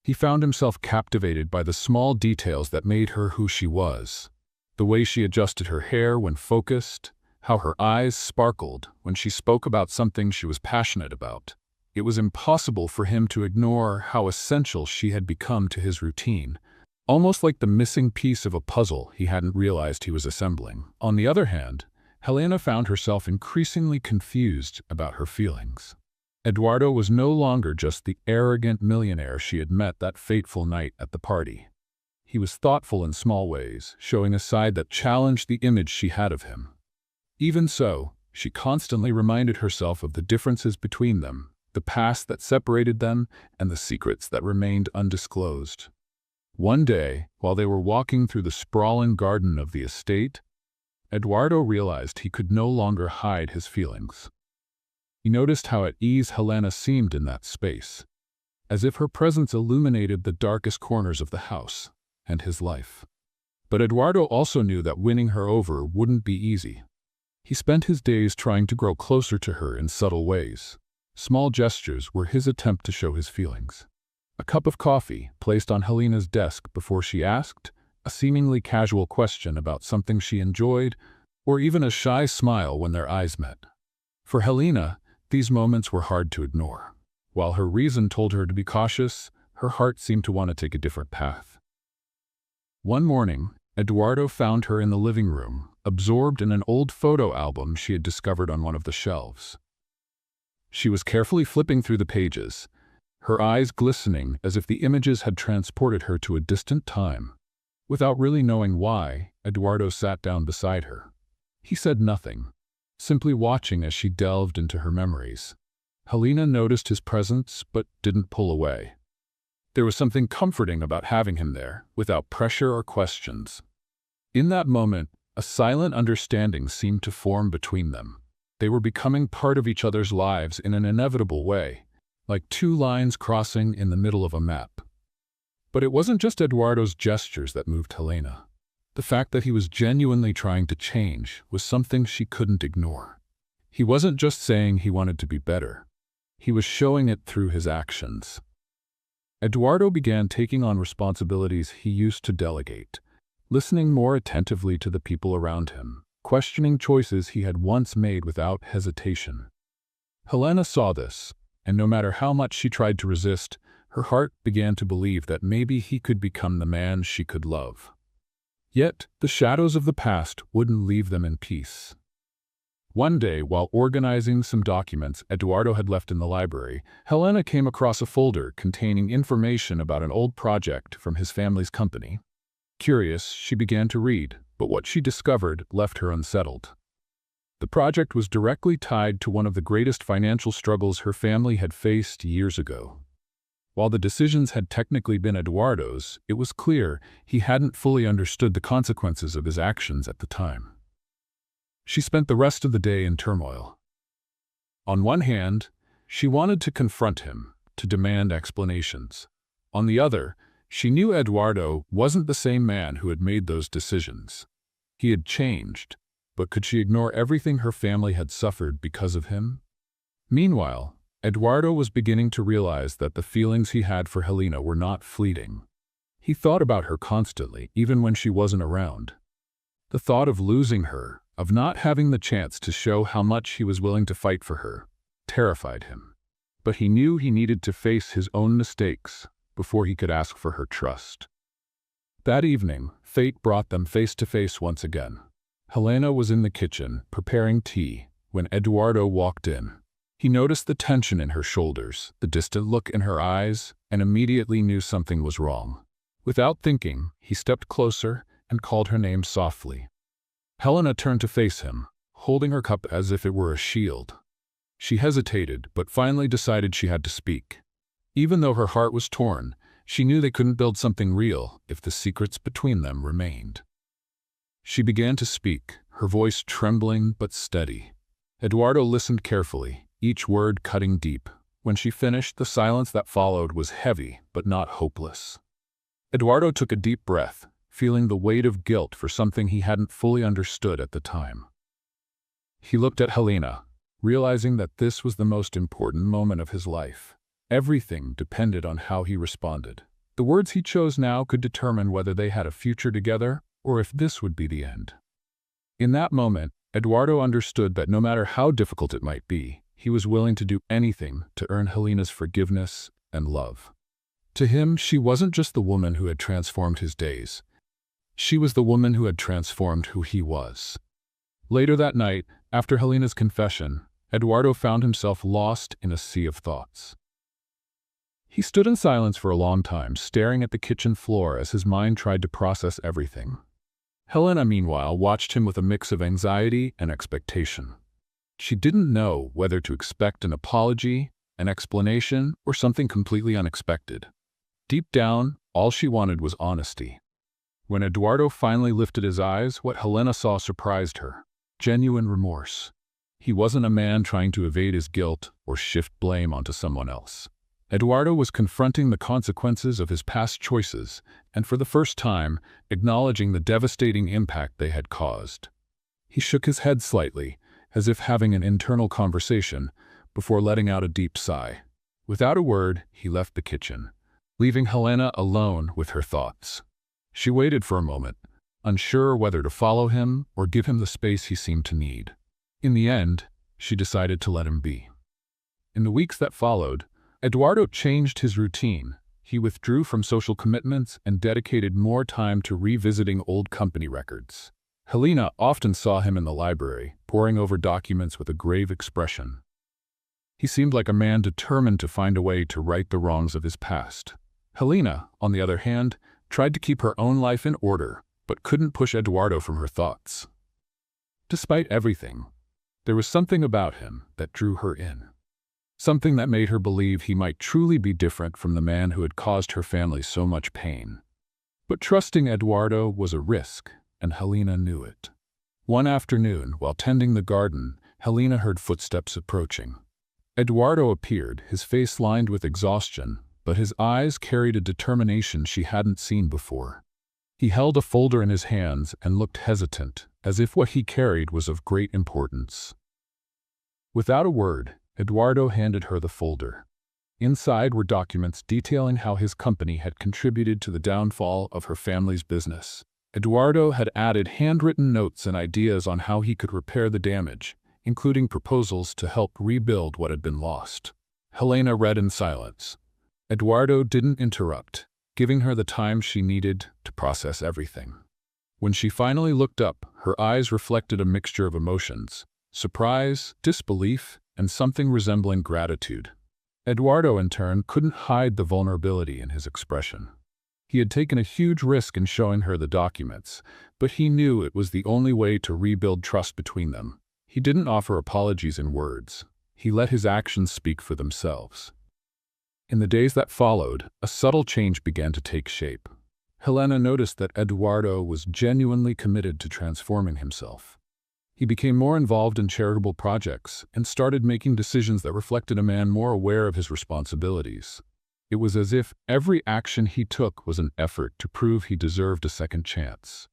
S1: He found himself captivated by the small details that made her who she was. The way she adjusted her hair when focused, how her eyes sparkled when she spoke about something she was passionate about. It was impossible for him to ignore how essential she had become to his routine, almost like the missing piece of a puzzle he hadn't realized he was assembling. On the other hand, Helena found herself increasingly confused about her feelings. Eduardo was no longer just the arrogant millionaire she had met that fateful night at the party. He was thoughtful in small ways, showing a side that challenged the image she had of him. Even so, she constantly reminded herself of the differences between them, the past that separated them, and the secrets that remained undisclosed. One day, while they were walking through the sprawling garden of the estate, Eduardo realized he could no longer hide his feelings. He noticed how at ease Helena seemed in that space, as if her presence illuminated the darkest corners of the house and his life. But Eduardo also knew that winning her over wouldn't be easy. He spent his days trying to grow closer to her in subtle ways. Small gestures were his attempt to show his feelings. A cup of coffee placed on Helena's desk before she asked, a seemingly casual question about something she enjoyed, or even a shy smile when their eyes met. For Helena, these moments were hard to ignore. While her reason told her to be cautious, her heart seemed to want to take a different path. One morning, Eduardo found her in the living room, absorbed in an old photo album she had discovered on one of the shelves. She was carefully flipping through the pages, her eyes glistening as if the images had transported her to a distant time. Without really knowing why, Eduardo sat down beside her. He said nothing, simply watching as she delved into her memories. Helena noticed his presence but didn't pull away. There was something comforting about having him there, without pressure or questions. In that moment, a silent understanding seemed to form between them. They were becoming part of each other's lives in an inevitable way, like two lines crossing in the middle of a map. But it wasn't just Eduardo's gestures that moved Helena. The fact that he was genuinely trying to change was something she couldn't ignore. He wasn't just saying he wanted to be better. He was showing it through his actions. Eduardo began taking on responsibilities he used to delegate, listening more attentively to the people around him, questioning choices he had once made without hesitation. Helena saw this, and no matter how much she tried to resist, her heart began to believe that maybe he could become the man she could love. Yet, the shadows of the past wouldn't leave them in peace. One day, while organizing some documents Eduardo had left in the library, Helena came across a folder containing information about an old project from his family's company. Curious, she began to read, but what she discovered left her unsettled. The project was directly tied to one of the greatest financial struggles her family had faced years ago. While the decisions had technically been Eduardo's, it was clear he hadn't fully understood the consequences of his actions at the time. She spent the rest of the day in turmoil. On one hand, she wanted to confront him, to demand explanations. On the other, she knew Eduardo wasn't the same man who had made those decisions. He had changed, but could she ignore everything her family had suffered because of him? Meanwhile, Eduardo was beginning to realize that the feelings he had for Helena were not fleeting. He thought about her constantly, even when she wasn't around. The thought of losing her, of not having the chance to show how much he was willing to fight for her, terrified him. But he knew he needed to face his own mistakes before he could ask for her trust. That evening, fate brought them face to face once again. Helena was in the kitchen, preparing tea, when Eduardo walked in. He noticed the tension in her shoulders, the distant look in her eyes, and immediately knew something was wrong. Without thinking, he stepped closer and called her name softly. Helena turned to face him, holding her cup as if it were a shield. She hesitated, but finally decided she had to speak. Even though her heart was torn, she knew they couldn't build something real if the secrets between them remained. She began to speak, her voice trembling but steady. Eduardo listened carefully, each word cutting deep. When she finished, the silence that followed was heavy but not hopeless. Eduardo took a deep breath, feeling the weight of guilt for something he hadn't fully understood at the time. He looked at Helena, realizing that this was the most important moment of his life. Everything depended on how he responded. The words he chose now could determine whether they had a future together or if this would be the end. In that moment, Eduardo understood that no matter how difficult it might be, he was willing to do anything to earn Helena's forgiveness and love. To him, she wasn't just the woman who had transformed his days. She was the woman who had transformed who he was. Later that night, after Helena's confession, Eduardo found himself lost in a sea of thoughts. He stood in silence for a long time, staring at the kitchen floor as his mind tried to process everything. Helena, meanwhile, watched him with a mix of anxiety and expectation. She didn't know whether to expect an apology, an explanation, or something completely unexpected. Deep down, all she wanted was honesty. When Eduardo finally lifted his eyes, what Helena saw surprised her. Genuine remorse. He wasn't a man trying to evade his guilt or shift blame onto someone else. Eduardo was confronting the consequences of his past choices, and for the first time, acknowledging the devastating impact they had caused. He shook his head slightly, as if having an internal conversation, before letting out a deep sigh. Without a word, he left the kitchen, leaving Helena alone with her thoughts. She waited for a moment, unsure whether to follow him or give him the space he seemed to need. In the end, she decided to let him be. In the weeks that followed, Eduardo changed his routine. He withdrew from social commitments and dedicated more time to revisiting old company records. Helena often saw him in the library, poring over documents with a grave expression. He seemed like a man determined to find a way to right the wrongs of his past. Helena, on the other hand, tried to keep her own life in order, but couldn't push Eduardo from her thoughts. Despite everything, there was something about him that drew her in. Something that made her believe he might truly be different from the man who had caused her family so much pain. But trusting Eduardo was a risk, and Helena knew it. One afternoon, while tending the garden, Helena heard footsteps approaching. Eduardo appeared, his face lined with exhaustion, but his eyes carried a determination she hadn't seen before. He held a folder in his hands and looked hesitant, as if what he carried was of great importance. Without a word, Eduardo handed her the folder. Inside were documents detailing how his company had contributed to the downfall of her family's business. Eduardo had added handwritten notes and ideas on how he could repair the damage, including proposals to help rebuild what had been lost. Helena read in silence. Eduardo didn't interrupt, giving her the time she needed to process everything. When she finally looked up, her eyes reflected a mixture of emotions: surprise, disbelief, and something resembling gratitude. Eduardo, in turn, couldn't hide the vulnerability in his expression. He had taken a huge risk in showing her the documents, but he knew it was the only way to rebuild trust between them. He didn't offer apologies in words. He let his actions speak for themselves. In the days that followed, a subtle change began to take shape. Helena noticed that Eduardo was genuinely committed to transforming himself. He became more involved in charitable projects and started making decisions that reflected a man more aware of his responsibilities. It was as if every action he took was an effort to prove he deserved a second chance.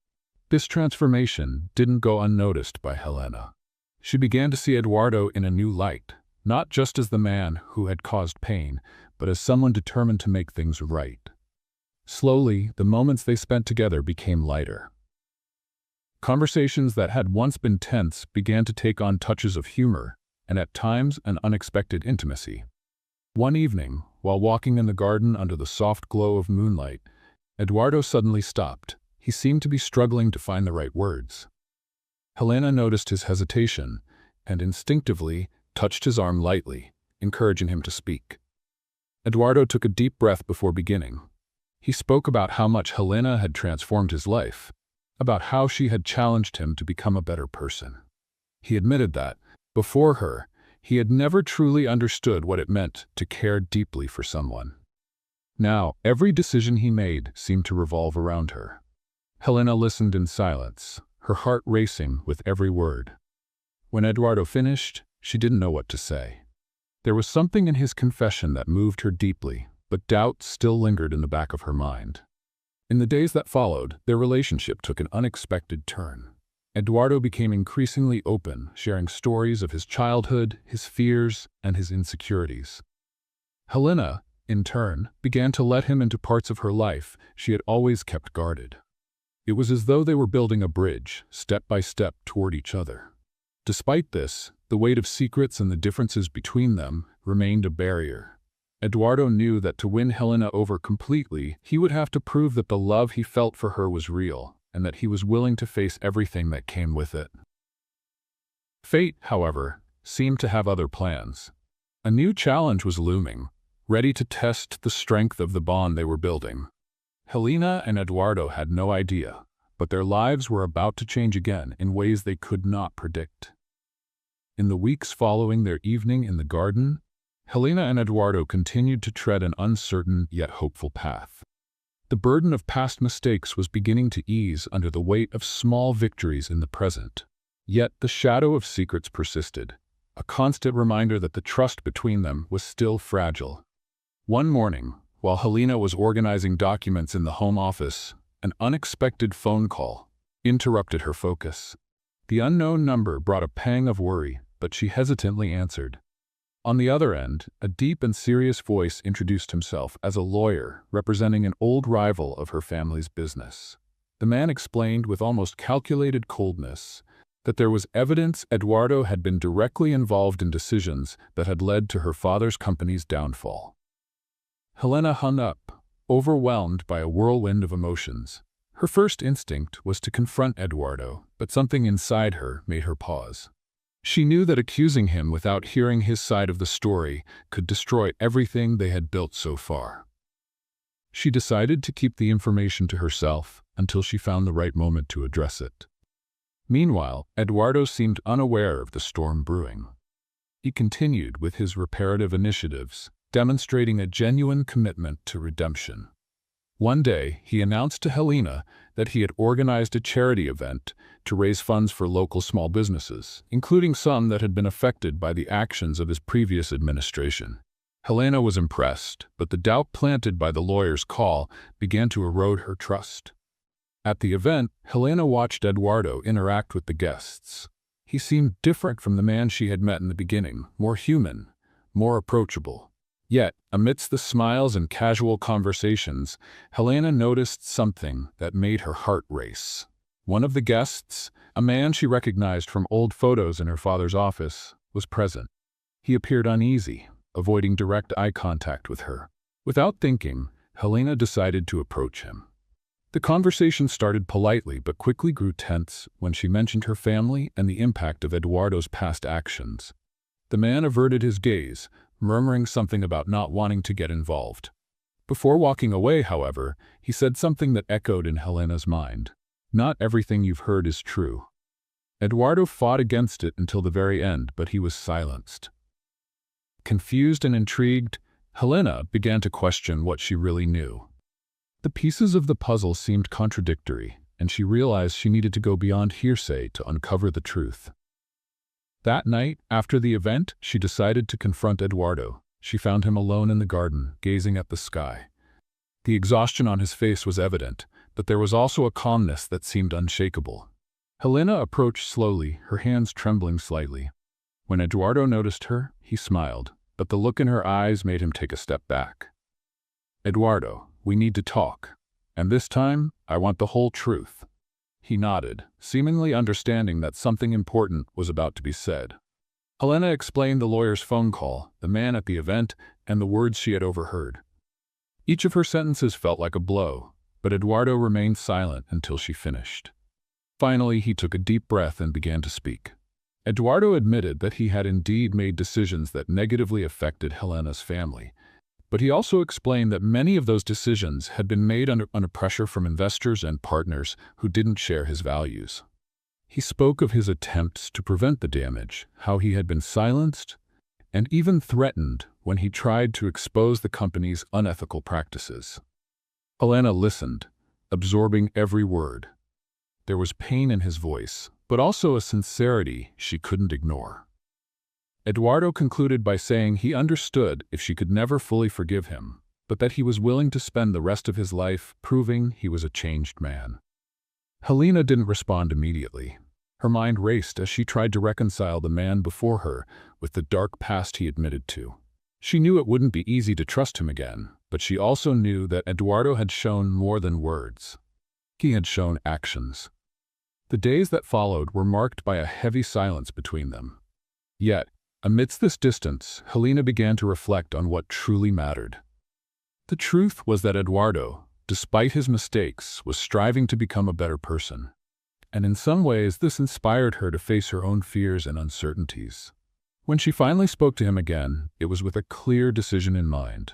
S1: This transformation didn't go unnoticed by Helena. She began to see Eduardo in a new light, not just as the man who had caused pain, but as someone determined to make things right. Slowly, the moments they spent together became lighter. Conversations that had once been tense began to take on touches of humor, and at times an unexpected intimacy. One evening, while walking in the garden under the soft glow of moonlight, Eduardo suddenly stopped. He seemed to be struggling to find the right words. Helena noticed his hesitation, and instinctively touched his arm lightly, encouraging him to speak. Eduardo took a deep breath before beginning. He spoke about how much Helena had transformed his life, about how she had challenged him to become a better person. He admitted that, before her, he had never truly understood what it meant to care deeply for someone. Now, every decision he made seemed to revolve around her. Helena listened in silence, her heart racing with every word. When Eduardo finished, she didn't know what to say. There was something in his confession that moved her deeply, but doubt still lingered in the back of her mind. In the days that followed, their relationship took an unexpected turn. Eduardo became increasingly open, sharing stories of his childhood, his fears, and his insecurities. Helena, in turn, began to let him into parts of her life she had always kept guarded. It was as though they were building a bridge, step by step, toward each other. Despite this, the weight of secrets and the differences between them remained a barrier. Eduardo knew that to win Helena over completely, he would have to prove that the love he felt for her was real, and that he was willing to face everything that came with it. Fate, however, seemed to have other plans. A new challenge was looming, ready to test the strength of the bond they were building. Helena and Eduardo had no idea, but their lives were about to change again in ways they could not predict. In the weeks following their evening in the garden, Helena and Eduardo continued to tread an uncertain yet hopeful path. The burden of past mistakes was beginning to ease under the weight of small victories in the present. Yet the shadow of secrets persisted, a constant reminder that the trust between them was still fragile. One morning, while Helena was organizing documents in the home office, an unexpected phone call interrupted her focus. The unknown number brought a pang of worry, but she hesitantly answered. On the other end, a deep and serious voice introduced himself as a lawyer representing an old rival of her family's business. The man explained with almost calculated coldness that there was evidence Eduardo had been directly involved in decisions that had led to her father's company's downfall. Helena hung up, overwhelmed by a whirlwind of emotions. Her first instinct was to confront Eduardo, but something inside her made her pause. She knew that accusing him without hearing his side of the story could destroy everything they had built so far. She decided to keep the information to herself until she found the right moment to address it. Meanwhile, Eduardo seemed unaware of the storm brewing. He continued with his reparative initiatives, demonstrating a genuine commitment to redemption. One day, he announced to Helena that he had organized a charity event to raise funds for local small businesses, including some that had been affected by the actions of his previous administration. Helena was impressed, but the doubt planted by the lawyer's call began to erode her trust. At the event, Helena watched Eduardo interact with the guests. He seemed different from the man she had met in the beginning, more human, more approachable. Yet, amidst the smiles and casual conversations, Helena noticed something that made her heart race. One of the guests, a man she recognized from old photos in her father's office, was present. He appeared uneasy, avoiding direct eye contact with her. Without thinking, Helena decided to approach him. The conversation started politely but quickly grew tense when she mentioned her family and the impact of Eduardo's past actions. The man averted his gaze, murmuring something about not wanting to get involved. Before walking away, however, he said something that echoed in Helena's mind. Not everything you've heard is true. Eduardo fought against it until the very end, but he was silenced. Confused and intrigued, Helena began to question what she really knew. The pieces of the puzzle seemed contradictory, and she realized she needed to go beyond hearsay to uncover the truth. That night, after the event, she decided to confront Eduardo. She found him alone in the garden, gazing at the sky. The exhaustion on his face was evident, but there was also a calmness that seemed unshakable. Helena approached slowly, her hands trembling slightly. When Eduardo noticed her, he smiled, but the look in her eyes made him take a step back. "Eduardo, we need to talk. And this time, I want the whole truth." He nodded, seemingly understanding that something important was about to be said. Helena explained the lawyer's phone call, the man at the event, and the words she had overheard. Each of her sentences felt like a blow, but Eduardo remained silent until she finished. Finally, he took a deep breath and began to speak. Eduardo admitted that he had indeed made decisions that negatively affected Helena's family, but he also explained that many of those decisions had been made under pressure from investors and partners who didn't share his values. He spoke of his attempts to prevent the damage, how he had been silenced, and even threatened when he tried to expose the company's unethical practices. Helena listened, absorbing every word. There was pain in his voice, but also a sincerity she couldn't ignore. Eduardo concluded by saying he understood if she could never fully forgive him, but that he was willing to spend the rest of his life proving he was a changed man. Helena didn't respond immediately. Her mind raced as she tried to reconcile the man before her with the dark past he admitted to. She knew it wouldn't be easy to trust him again, but she also knew that Eduardo had shown more than words. He had shown actions. The days that followed were marked by a heavy silence between them. Yet, amidst this distance, Helena began to reflect on what truly mattered. The truth was that Eduardo, despite his mistakes, was striving to become a better person. And in some ways, this inspired her to face her own fears and uncertainties. When she finally spoke to him again, it was with a clear decision in mind.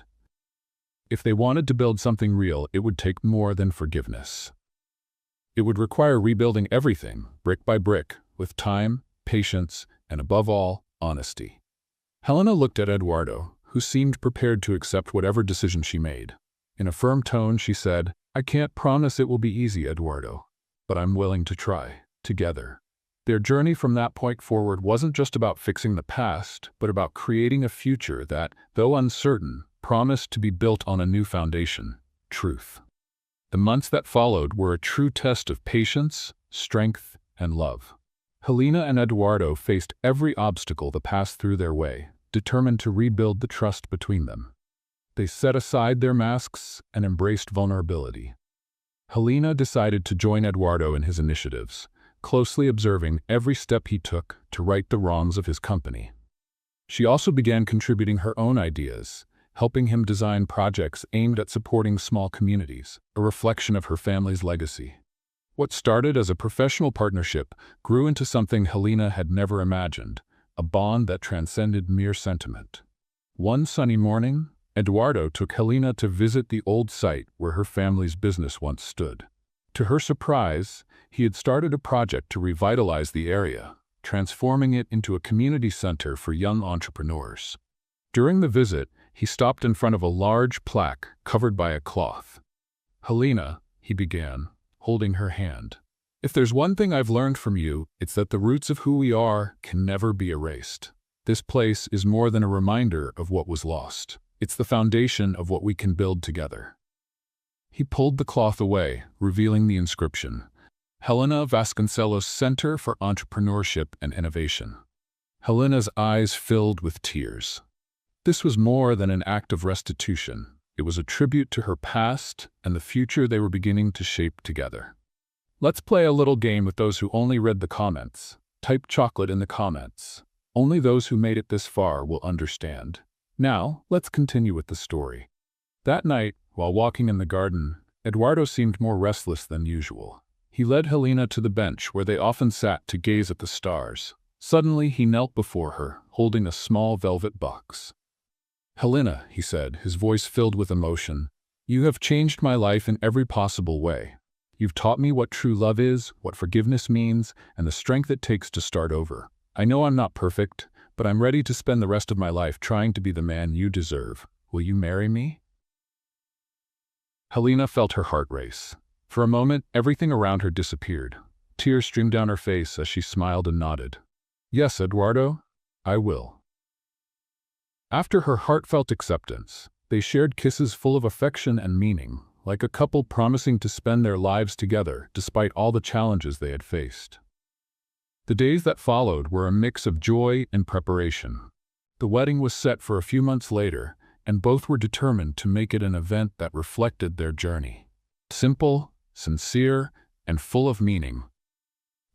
S1: If they wanted to build something real, it would take more than forgiveness. It would require rebuilding everything, brick by brick, with time, patience, and above all, honesty. Helena looked at Eduardo, who seemed prepared to accept whatever decision she made. In a firm tone, she said, "I can't promise it will be easy, Eduardo, but I'm willing to try, together." Their journey from that point forward wasn't just about fixing the past, but about creating a future that, though uncertain, promised to be built on a new foundation: truth. The months that followed were a true test of patience, strength, and love. Helena and Eduardo faced every obstacle that passed through their way, determined to rebuild the trust between them. They set aside their masks and embraced vulnerability. Helena decided to join Eduardo in his initiatives, closely observing every step he took to right the wrongs of his company. She also began contributing her own ideas, helping him design projects aimed at supporting small communities, a reflection of her family's legacy. What started as a professional partnership grew into something Helena had never imagined, a bond that transcended mere sentiment. One sunny morning, Eduardo took Helena to visit the old site where her family's business once stood. To her surprise, he had started a project to revitalize the area, transforming it into a community center for young entrepreneurs. During the visit, he stopped in front of a large plaque covered by a cloth. "Helena," he began, holding her hand, "if there's one thing I've learned from you, it's that the roots of who we are can never be erased. This place is more than a reminder of what was lost. It's the foundation of what we can build together." He pulled the cloth away, revealing the inscription: Helena Vasconcelos Center for Entrepreneurship and Innovation. Helena's eyes filled with tears. This was more than an act of restitution. It was a tribute to her past and the future they were beginning to shape together. Let's play a little game with those who only read the comments. Type chocolate in the comments. Only those who made it this far will understand. Now, let's continue with the story. That night, while walking in the garden, Eduardo seemed more restless than usual. He led Helena to the bench where they often sat to gaze at the stars. Suddenly, he knelt before her, holding a small velvet box. "Helena," he said, his voice filled with emotion, "you have changed my life in every possible way. You've taught me what true love is, what forgiveness means, and the strength it takes to start over. I know I'm not perfect, but I'm ready to spend the rest of my life trying to be the man you deserve. Will you marry me?" Helena felt her heart race. For a moment, everything around her disappeared. Tears streamed down her face as she smiled and nodded. "Yes, Eduardo, I will." After her heartfelt acceptance, they shared kisses full of affection and meaning, like a couple promising to spend their lives together despite all the challenges they had faced. The days that followed were a mix of joy and preparation. The wedding was set for a few months later, and both were determined to make it an event that reflected their journey. Simple, sincere, and full of meaning.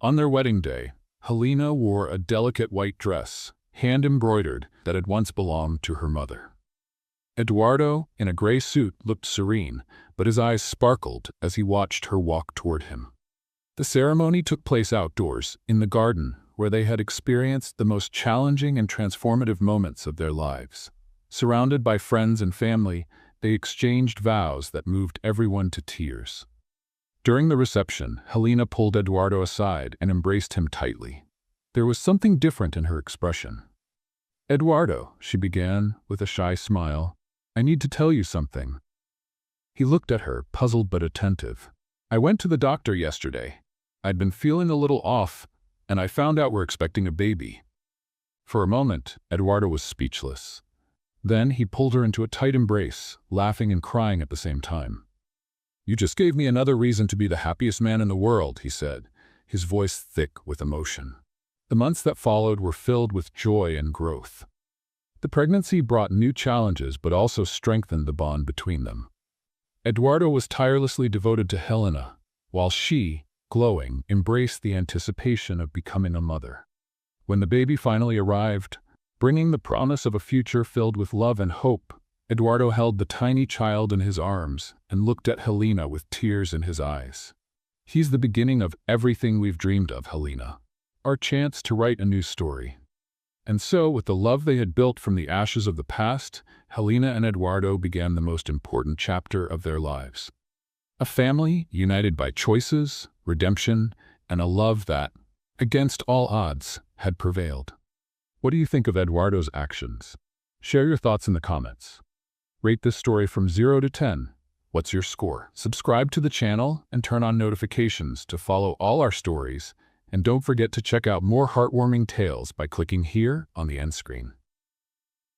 S1: On their wedding day, Helena wore a delicate white dress, hand-embroidered, that had once belonged to her mother. Eduardo, in a gray suit, looked serene, but his eyes sparkled as he watched her walk toward him. The ceremony took place outdoors, in the garden, where they had experienced the most challenging and transformative moments of their lives. Surrounded by friends and family, they exchanged vows that moved everyone to tears. During the reception, Helena pulled Eduardo aside and embraced him tightly. There was something different in her expression. "Eduardo," she began, with a shy smile, "I need to tell you something." He looked at her, puzzled but attentive. "I went to the doctor yesterday. I'd been feeling a little off, and I found out we're expecting a baby." For a moment, Eduardo was speechless. Then he pulled her into a tight embrace, laughing and crying at the same time. "You just gave me another reason to be the happiest man in the world," he said, his voice thick with emotion. The months that followed were filled with joy and growth. The pregnancy brought new challenges but also strengthened the bond between them. Eduardo was tirelessly devoted to Helena, while she, glowing, embraced the anticipation of becoming a mother. When the baby finally arrived, bringing the promise of a future filled with love and hope, Eduardo held the tiny child in his arms and looked at Helena with tears in his eyes. "He's the beginning of everything we've dreamed of, Helena. Our chance to write a new story." And so, with the love they had built from the ashes of the past, Helena and Eduardo began the most important chapter of their lives. A family united by choices, redemption, and a love that, against all odds, had prevailed. What do you think of Eduardo's actions? Share your thoughts in the comments. Rate this story from 0 to 10. What's your score? Subscribe to the channel and turn on notifications to follow all our stories. And don't forget to check out more heartwarming tales by clicking here on the end screen.